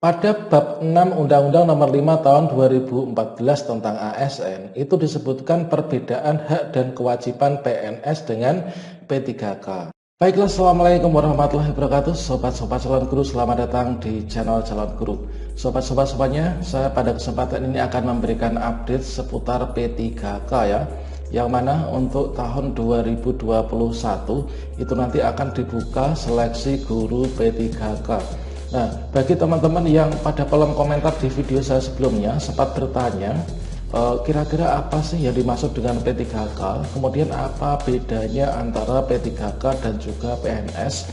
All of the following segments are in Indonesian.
Pada bab 6 Undang-Undang Nomor 5 Tahun 2014 tentang ASN itu disebutkan perbedaan hak dan kewajiban PNS dengan P3K. Baiklah, Assalamualaikum warahmatullahi wabarakatuh. Sobat-sobat calon guru, selamat datang di channel calon guru. Sobat-sobat semuanya, saya pada kesempatan ini akan memberikan update seputar P3K ya, yang mana untuk tahun 2021 itu nanti akan dibuka seleksi guru P3K. Nah, bagi teman-teman yang pada kolom komentar di video saya sebelumnya sempat bertanya, kira-kira apa sih yang dimaksud dengan P3K, kemudian apa bedanya antara P3K dan juga PNS,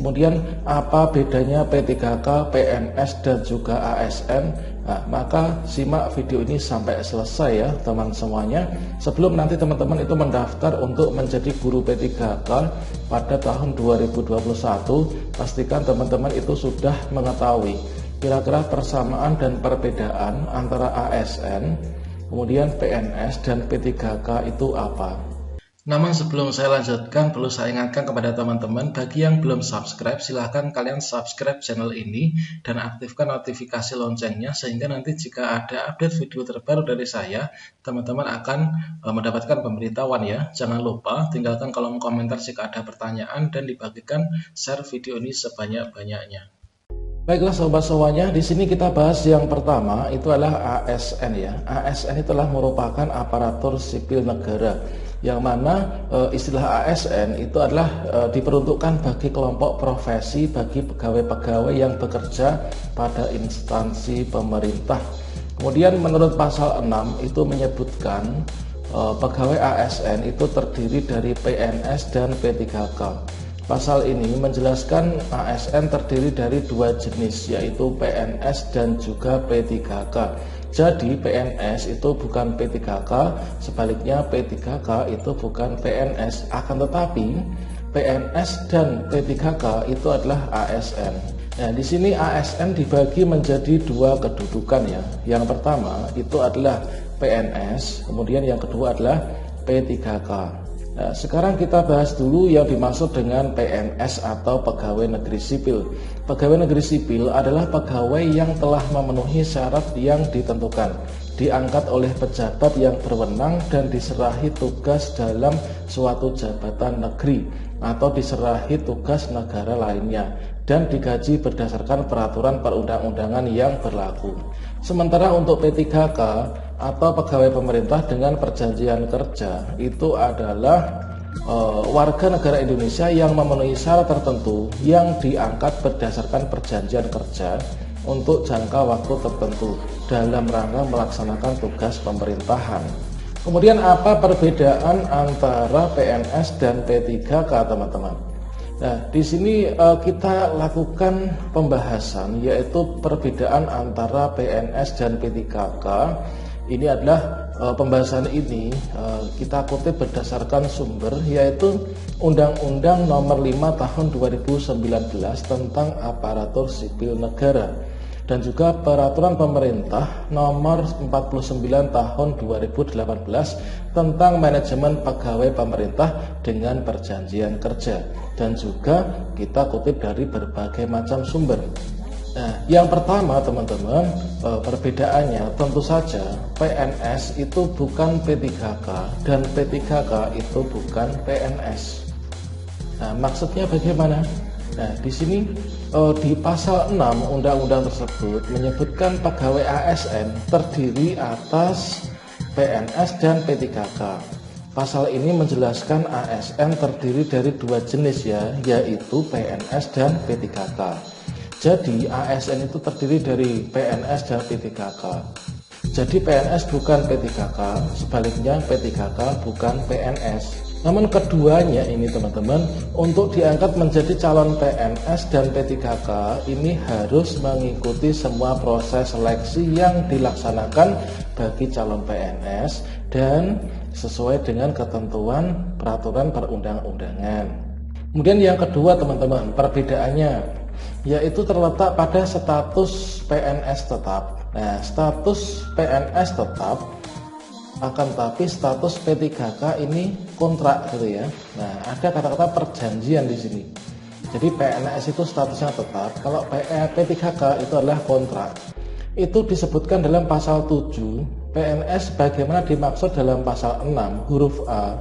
kemudian apa bedanya P3K, PNS dan juga ASN. Nah, maka simak video ini sampai selesai ya teman semuanya, sebelum nanti teman-teman itu mendaftar untuk menjadi guru P3K pada tahun 2021. Pastikan teman-teman itu sudah mengetahui kira-kira persamaan dan perbedaan antara ASN, kemudian PNS dan P3K itu apa. Namun sebelum saya lanjutkan, perlu saya ingatkan kepada teman-teman, bagi yang belum subscribe, silahkan kalian subscribe channel ini dan aktifkan notifikasi loncengnya, sehingga nanti jika ada update video terbaru dari saya, teman-teman akan mendapatkan pemberitahuan ya. Jangan lupa tinggalkan kolom komentar jika ada pertanyaan dan dibagikan share video ini sebanyak-banyaknya. Baiklah sobat semuanya, di sini kita bahas yang pertama itu adalah ASN ya. ASN itulah merupakan aparatur sipil negara, yang mana istilah ASN itu adalah diperuntukkan bagi kelompok profesi, bagi pegawai-pegawai yang bekerja pada instansi pemerintah. Kemudian menurut pasal 6 itu menyebutkan pegawai ASN itu terdiri dari PNS dan P3K. Pasal ini menjelaskan ASN terdiri dari dua jenis, yaitu PNS dan juga P3K. Jadi PNS itu bukan P3K, sebaliknya P3K itu bukan PNS. Akan tetapi PNS dan P3K itu adalah ASN. Nah, di sini ASN dibagi menjadi dua kedudukan ya. Yang pertama itu adalah PNS, kemudian yang kedua adalah P3K. Nah, sekarang kita bahas dulu yang dimaksud dengan PNS atau pegawai negeri sipil. Pegawai negeri sipil adalah pegawai yang telah memenuhi syarat yang ditentukan, diangkat oleh pejabat yang berwenang dan diserahi tugas dalam suatu jabatan negeri atau diserahi tugas negara lainnya, dan digaji berdasarkan peraturan perundang-undangan yang berlaku. Sementara untuk P3K atau pegawai pemerintah dengan perjanjian kerja itu adalah warga negara Indonesia yang memenuhi syarat tertentu yang diangkat berdasarkan perjanjian kerja untuk jangka waktu tertentu dalam rangka melaksanakan tugas pemerintahan. Kemudian apa perbedaan antara PNS dan P3K teman-teman? Nah, di sini kita lakukan pembahasan yaitu perbedaan antara PNS dan P3K. Ini adalah pembahasan ini kita kutip berdasarkan sumber, yaitu Undang-Undang Nomor 5 Tahun 2019 tentang Aparatur Sipil Negara, dan juga Peraturan Pemerintah Nomor 49 Tahun 2018 tentang Manajemen Pegawai Pemerintah dengan Perjanjian Kerja, dan juga kita kutip dari berbagai macam sumber. Nah, yang pertama teman-teman, perbedaannya tentu saja PNS itu bukan P3K dan P3K itu bukan PNS. Nah, maksudnya bagaimana? Nah, di sini di pasal 6 undang-undang tersebut menyebutkan pegawai ASN terdiri atas PNS dan P3K. Pasal ini menjelaskan ASN terdiri dari dua jenis ya, yaitu PNS dan P3K. Jadi ASN itu terdiri dari PNS dan P3K. Jadi PNS bukan P3K, sebaliknya P3K bukan PNS. Namun keduanya ini teman-teman, untuk diangkat menjadi calon PNS dan P3K ini harus mengikuti semua proses seleksi yang dilaksanakan bagi calon PNS dan sesuai dengan ketentuan peraturan perundang-undangan. Kemudian yang kedua teman-teman, perbedaannya yaitu terletak pada status PNS tetap. Nah, status PNS tetap, akan tapi status P3K ini kontrak gitu ya. Nah, ada kata-kata perjanjian di sini. Jadi PNS itu statusnya tetap. Kalau P3K itu adalah kontrak. Itu disebutkan dalam pasal 7, PNS bagaimana dimaksud dalam pasal 6 huruf A,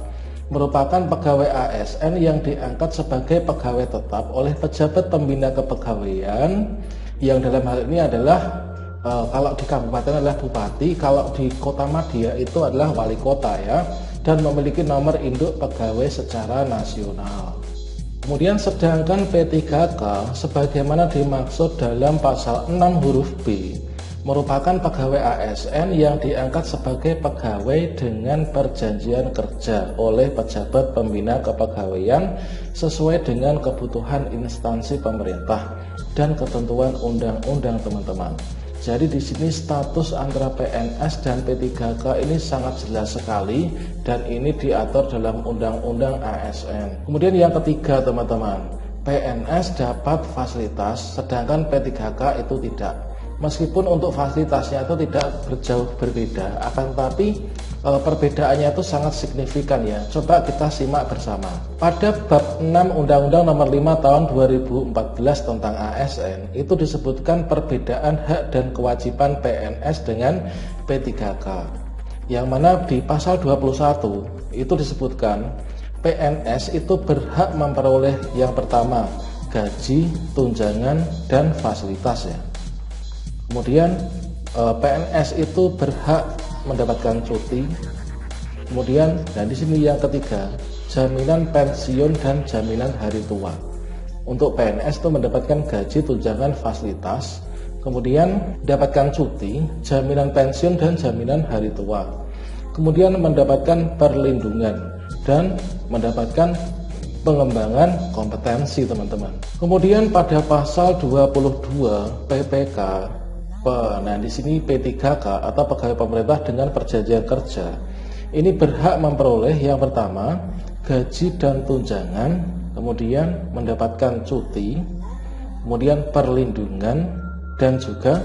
merupakan pegawai ASN yang diangkat sebagai pegawai tetap oleh pejabat pembina kepegawaian, yang dalam hal ini adalah kalau di kabupaten adalah bupati, kalau di kota madya itu adalah wali kota ya, dan memiliki nomor induk pegawai secara nasional. Kemudian sedangkan P3K sebagaimana dimaksud dalam pasal 6 huruf B, merupakan pegawai ASN yang diangkat sebagai pegawai dengan perjanjian kerja oleh pejabat pembina kepegawaian sesuai dengan kebutuhan instansi pemerintah dan ketentuan undang-undang, teman-teman. Jadi di sini status antara PNS dan P3K ini sangat jelas sekali, dan ini diatur dalam Undang-Undang ASN. Kemudian yang ketiga, teman-teman, PNS dapat fasilitas sedangkan P3K itu tidak. Meskipun untuk fasilitasnya itu tidak jauh berbeda, akan tetapi perbedaannya itu sangat signifikan ya. Coba kita simak bersama. Pada bab 6 Undang-Undang Nomor 5 Tahun 2014 tentang ASN itu disebutkan perbedaan hak dan kewajiban PNS dengan P3K. Yang mana di pasal 21 itu disebutkan PNS itu berhak memperoleh yang pertama gaji, tunjangan, dan fasilitas ya. Kemudian PNS itu berhak mendapatkan cuti. Kemudian dan di sini yang ketiga, jaminan pensiun dan jaminan hari tua. Untuk PNS itu mendapatkan gaji, tunjangan, fasilitas, kemudian mendapatkan cuti, jaminan pensiun dan jaminan hari tua. Kemudian mendapatkan perlindungan dan mendapatkan pengembangan kompetensi, teman-teman. Kemudian pada pasal 22 PPK, nah di sini P3K atau pegawai pemerintah dengan perjanjian kerja ini berhak memperoleh yang pertama gaji dan tunjangan, kemudian mendapatkan cuti, kemudian perlindungan, dan juga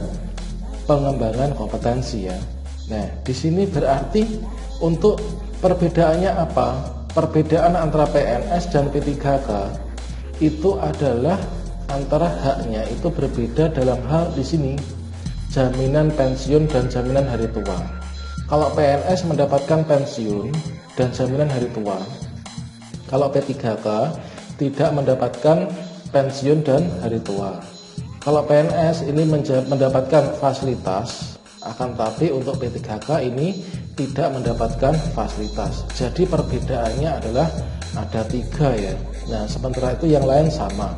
pengembangan kompetensi ya. Nah di sini berarti untuk perbedaannya apa? Perbedaan antara PNS dan P3K itu adalah antara haknya itu berbeda dalam hal di sini jaminan pensiun dan jaminan hari tua. Kalau PNS mendapatkan pensiun dan jaminan hari tua, kalau P3K tidak mendapatkan pensiun dan hari tua. Kalau PNS ini mendapatkan fasilitas, akan tapi untuk P3K ini tidak mendapatkan fasilitas. Jadi perbedaannya adalah ada 3 ya. Nah sementara itu yang lain sama.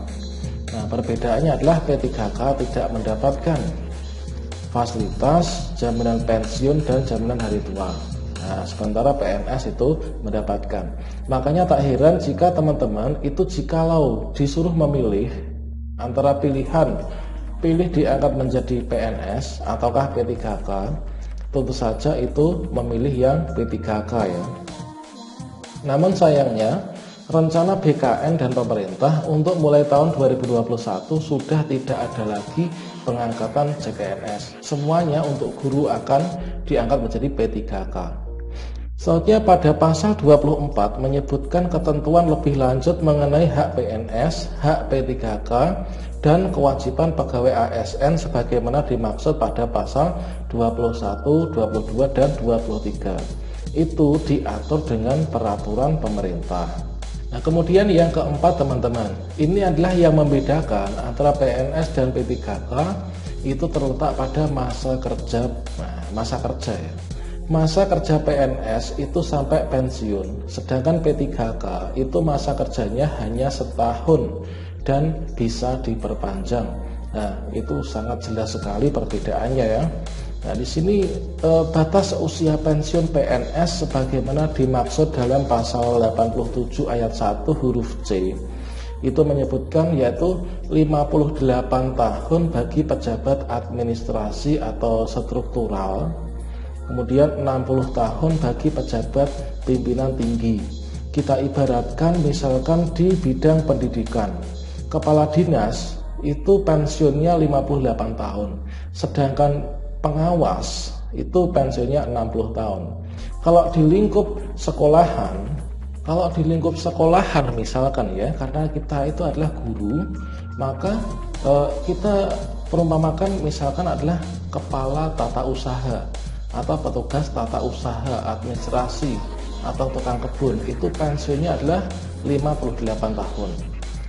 Nah perbedaannya adalah P3K tidak mendapatkan fasilitas, jaminan pensiun, dan jaminan hari tua. Nah, sementara PNS itu mendapatkan. Makanya tak heran jika teman-teman itu jikalau disuruh memilih antara pilihan pilih diangkat menjadi PNS ataukah P3K, tentu saja itu memilih yang P3K ya. Namun sayangnya rencana BKN dan pemerintah untuk mulai tahun 2021 sudah tidak ada lagi pengangkatan CPNS. Semuanya untuk guru akan diangkat menjadi P3K. Selanjutnya pada pasal 24 menyebutkan ketentuan lebih lanjut mengenai hak PNS, hak P3K, dan kewajiban pegawai ASN sebagaimana dimaksud pada pasal 21, 22, dan 23. Itu diatur dengan peraturan pemerintah. Nah kemudian yang keempat, teman-teman, ini adalah yang membedakan antara PNS dan P3K itu terletak pada masa kerja. Masa kerja ya. Masa kerja PNS itu sampai pensiun, sedangkan P3K itu masa kerjanya hanya setahun dan bisa diperpanjang. Nah itu sangat jelas sekali perbedaannya ya. Nah di sini batas usia pensiun PNS sebagaimana dimaksud dalam pasal 87 ayat 1 huruf C itu menyebutkan yaitu 58 tahun bagi pejabat administrasi atau struktural, kemudian 60 tahun bagi pejabat pimpinan tinggi. Kita ibaratkan misalkan di bidang pendidikan, kepala dinas itu pensiunnya 58 tahun, sedangkan pengawas itu pensiunnya 60 tahun. Kalau di lingkup sekolahan Kalau di lingkup sekolahan misalkan ya, karena kita itu adalah guru, maka kita perumpamakan misalkan adalah kepala tata usaha atau petugas tata usaha, administrasi atau tukang kebun, itu pensiunnya adalah 58 tahun.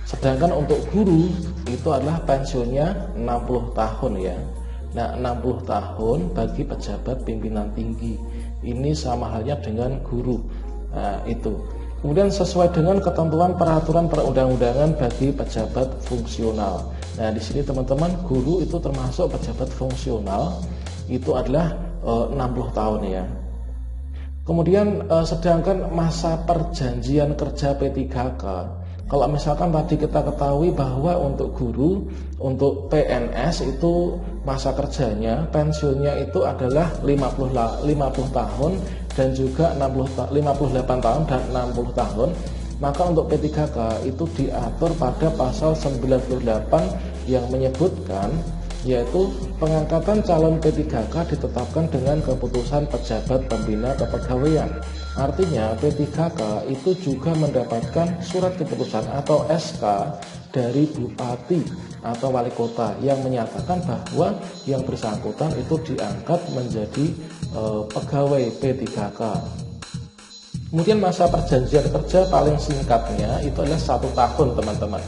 Sedangkan untuk guru itu adalah pensiunnya 60 tahun ya. Nah, 60 tahun bagi pejabat pimpinan tinggi. Ini sama halnya dengan guru. Nah, itu. Kemudian sesuai dengan ketentuan peraturan perundang-undangan bagi pejabat fungsional. Nah, di sini teman-teman, guru itu termasuk pejabat fungsional, itu adalah 60 tahun ya. Kemudian sedangkan masa perjanjian kerja P3K, kalau misalkan tadi kita ketahui bahwa untuk guru, untuk PNS itu masa kerjanya, pensiunnya itu adalah 50 tahun dan juga 58 tahun dan 60 tahun. Maka untuk P3K itu diatur pada pasal 98 yang menyebutkan yaitu pengangkatan calon P3K ditetapkan dengan keputusan pejabat pembina kepegawaian. Artinya P3K itu juga mendapatkan surat keputusan atau SK dari bupati atau wali kota yang menyatakan bahwa yang bersangkutan itu diangkat menjadi pegawai P3K. Kemudian masa perjanjian kerja paling singkatnya itu adalah 1 tahun teman-teman,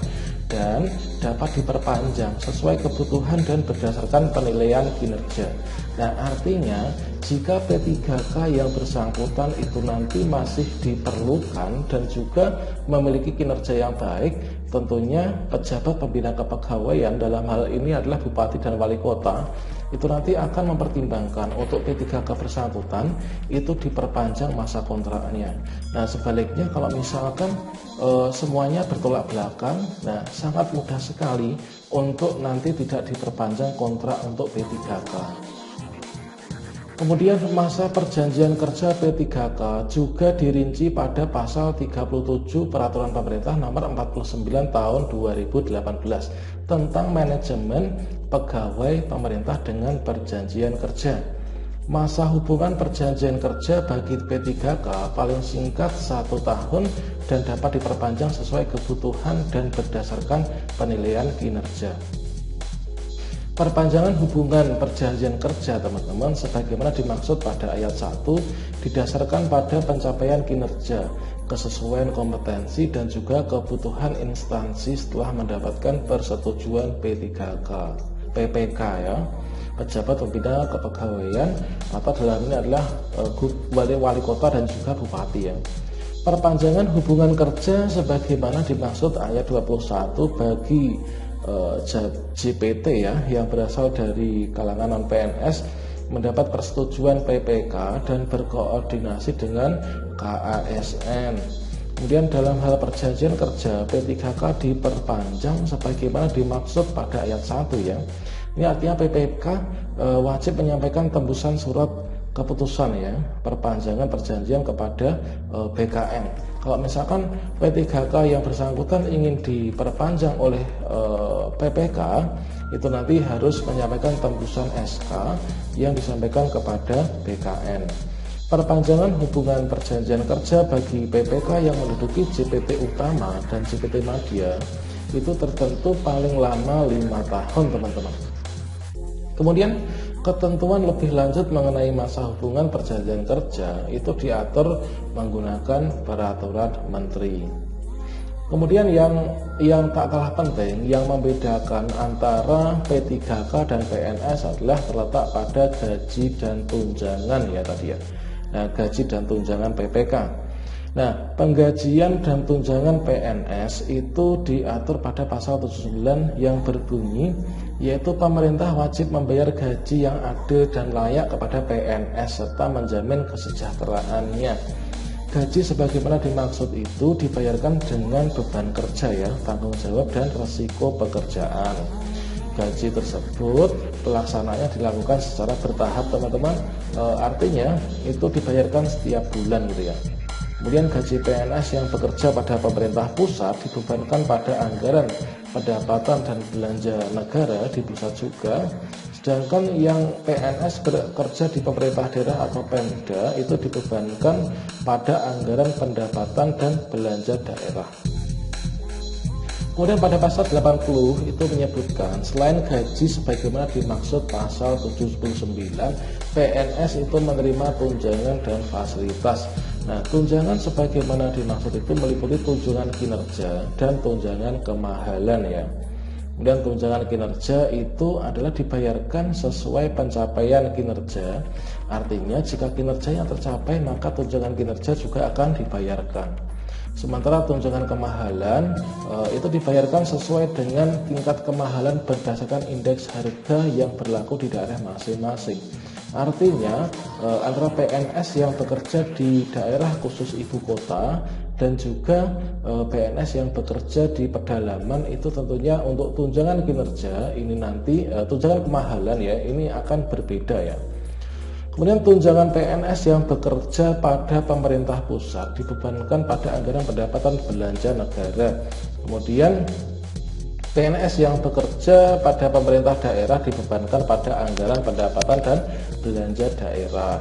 dan dapat diperpanjang sesuai kebutuhan dan berdasarkan penilaian kinerja. Nah, artinya jika P3K yang bersangkutan itu nanti masih diperlukan dan juga memiliki kinerja yang baik, tentunya pejabat pembina kepegawaian dalam hal ini adalah bupati dan wali kota itu nanti akan mempertimbangkan untuk P3K bersangkutan itu diperpanjang masa kontraknya. Nah, sebaliknya kalau misalkan semuanya bertolak belakang, nah sangat mudah sekali untuk nanti tidak diperpanjang kontrak untuk P3K. Kemudian masa perjanjian kerja P3K juga dirinci pada pasal 37 Peraturan Pemerintah Nomor 49 Tahun 2018 tentang manajemen pegawai pemerintah dengan perjanjian kerja. Masa hubungan perjanjian kerja bagi P3K paling singkat 1 tahun dan dapat diperpanjang sesuai kebutuhan dan berdasarkan penilaian kinerja. Perpanjangan hubungan perjanjian kerja teman-teman sebagaimana dimaksud pada ayat 1 didasarkan pada pencapaian kinerja, kesesuaian kompetensi dan juga kebutuhan instansi setelah mendapatkan persetujuan PPK ya, pejabat pembina kepegawaian, atau dalam ini adalah wali kota dan juga bupati ya. Perpanjangan hubungan kerja sebagaimana dimaksud ayat 21 bagi JPT ya yang berasal dari kalangan non PNS mendapat persetujuan PPK dan berkoordinasi dengan KASN. Kemudian dalam hal perjanjian kerja P3K diperpanjang sebagaimana dimaksud pada ayat 1 ya. Ini artinya PPK wajib menyampaikan tembusan surat keputusan ya perpanjangan perjanjian kepada BKN. Kalau misalkan P3K yang bersangkutan ingin diperpanjang oleh PPK, itu nanti harus menyampaikan tembusan SK yang disampaikan kepada BKN. Perpanjangan hubungan perjanjian kerja bagi PPK yang menduduki JPT utama dan JPT Madya itu tertentu paling lama 5 tahun teman-teman. Kemudian ketentuan lebih lanjut mengenai masa hubungan perjanjian kerja itu diatur menggunakan peraturan menteri. Kemudian yang tak kalah penting yang membedakan antara P3K dan PNS adalah terletak pada gaji dan tunjangan ya tadi ya. Nah, gaji dan tunjangan PPK. Nah, penggajian dan tunjangan PNS itu diatur pada pasal 79 yang berbunyi yaitu pemerintah wajib membayar gaji yang adil dan layak kepada PNS serta menjamin kesejahteraannya. Gaji sebagaimana dimaksud itu dibayarkan dengan beban kerja ya, tanggung jawab dan resiko pekerjaan. Gaji tersebut pelaksananya dilakukan secara bertahap teman-teman, artinya itu dibayarkan setiap bulan gitu ya. Kemudian gaji PNS yang bekerja pada pemerintah pusat dibebankan pada anggaran pendapatan dan belanja negara di pusat juga, Sedangkan yang PNS bekerja di pemerintah daerah atau Pemda itu dibebankan pada anggaran pendapatan dan belanja daerah. Kemudian pada pasal 80 itu menyebutkan selain gaji sebagaimana dimaksud pasal 79, PNS itu menerima tunjangan dan fasilitas. Nah, tunjangan sebagaimana dimaksud itu meliputi tunjangan kinerja dan tunjangan kemahalan ya. Kemudian tunjangan kinerja itu adalah dibayarkan sesuai pencapaian kinerja. Artinya jika kinerjanya tercapai maka tunjangan kinerja juga akan dibayarkan. Sementara tunjangan kemahalan itu dibayarkan sesuai dengan tingkat kemahalan berdasarkan indeks harga yang berlaku di daerah masing-masing. Artinya antara PNS yang bekerja di daerah khusus ibu kota dan juga PNS yang bekerja di pedalaman itu tentunya untuk tunjangan kinerja ini nanti tunjangan kemahalan ya ini akan berbeda ya. Kemudian tunjangan PNS yang bekerja pada pemerintah pusat dibebankan pada anggaran pendapatan belanja negara. Kemudian PNS yang bekerja pada pemerintah daerah dibebankan pada anggaran pendapatan dan belanja daerah.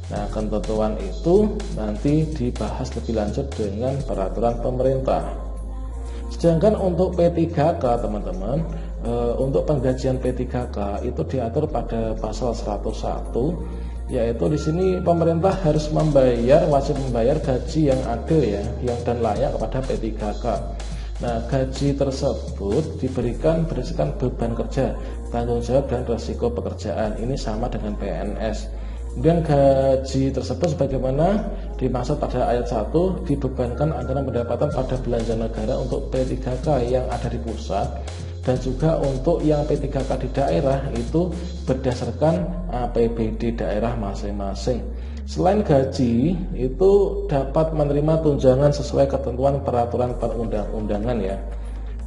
Nah, ketentuan itu nanti dibahas lebih lanjut dengan peraturan pemerintah. Sedangkan untuk P3K teman-teman, untuk penggajian P3K itu diatur pada pasal 101, yaitu di sini pemerintah harus wajib membayar gaji yang adil ya, yang dan layak kepada P3K. Nah, gaji tersebut diberikan berdasarkan beban kerja, tanggung jawab dan resiko pekerjaan. Ini sama dengan PNS. Kemudian gaji tersebut sebagaimana dimaksud pada ayat 1 dibebankan anggaran pendapatan pada belanja negara untuk P3K yang ada di pusat dan juga untuk yang P3K di daerah itu berdasarkan APBD daerah masing-masing. Selain gaji itu dapat menerima tunjangan sesuai ketentuan peraturan perundang-undangan ya.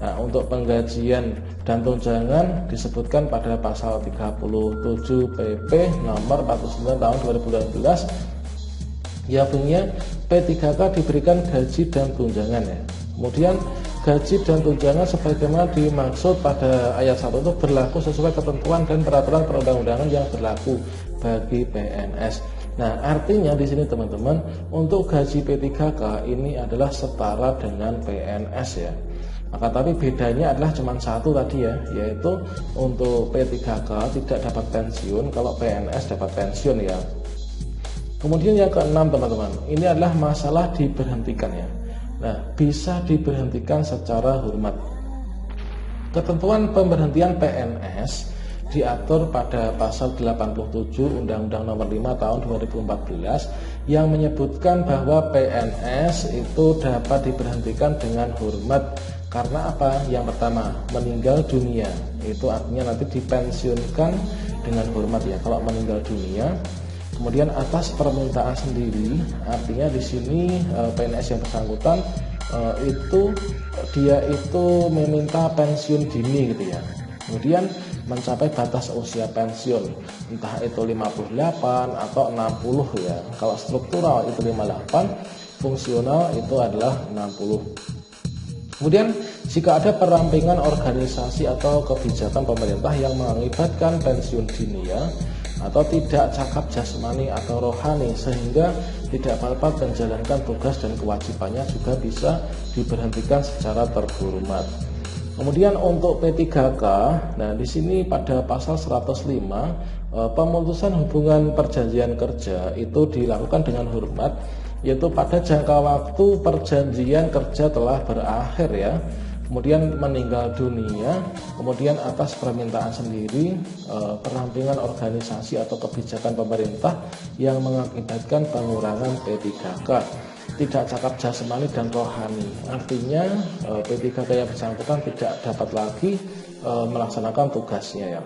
Nah, untuk penggajian dan tunjangan disebutkan pada pasal 37 PP nomor 49 tahun 2012 yang bunyinya P3K diberikan gaji dan tunjangan ya. Kemudian gaji dan tunjangan sebagaimana dimaksud pada ayat 1 itu berlaku sesuai ketentuan dan peraturan perundang-undangan yang berlaku bagi PNS. Nah, artinya di sini teman-teman, untuk gaji P3K ini adalah setara dengan PNS ya. Maka tapi bedanya adalah cuma satu tadi ya, yaitu untuk P3K tidak dapat pensiun, kalau PNS dapat pensiun ya. Kemudian yang keenam teman-teman, ini adalah masalah diberhentikan ya. Nah, bisa diberhentikan secara hormat. Ketentuan pemberhentian PNS diatur pada pasal 87 Undang-Undang Nomor 5 Tahun 2014 yang menyebutkan bahwa PNS itu dapat diberhentikan dengan hormat. Karena apa? Yang pertama, meninggal dunia. Itu artinya nanti dipensiunkan dengan hormat ya kalau meninggal dunia. Kemudian atas permintaan sendiri, artinya di sini PNS yang bersangkutan dia itu meminta pensiun dini gitu ya. Kemudian mencapai batas usia pensiun, entah itu 58 atau 60 ya. Kalau struktural itu 58, fungsional itu adalah 60. Kemudian jika ada perampingan organisasi atau kebijakan pemerintah yang mengakibatkan pensiun dini ya, atau tidak cakap jasmani atau rohani sehingga tidak dapat menjalankan tugas dan kewajibannya juga bisa diberhentikan secara terhormat. Kemudian untuk P3K, nah di sini pada pasal 105 pemutusan hubungan perjanjian kerja itu dilakukan dengan hormat, yaitu pada jangka waktu perjanjian kerja telah berakhir ya. Kemudian meninggal dunia, kemudian atas permintaan sendiri, perampingan organisasi atau kebijakan pemerintah yang mengakibatkan pengurangan P3K, tidak cakap jasmani dan rohani. Artinya P3K yang bersangkutan tidak dapat lagi melaksanakan tugasnya ya.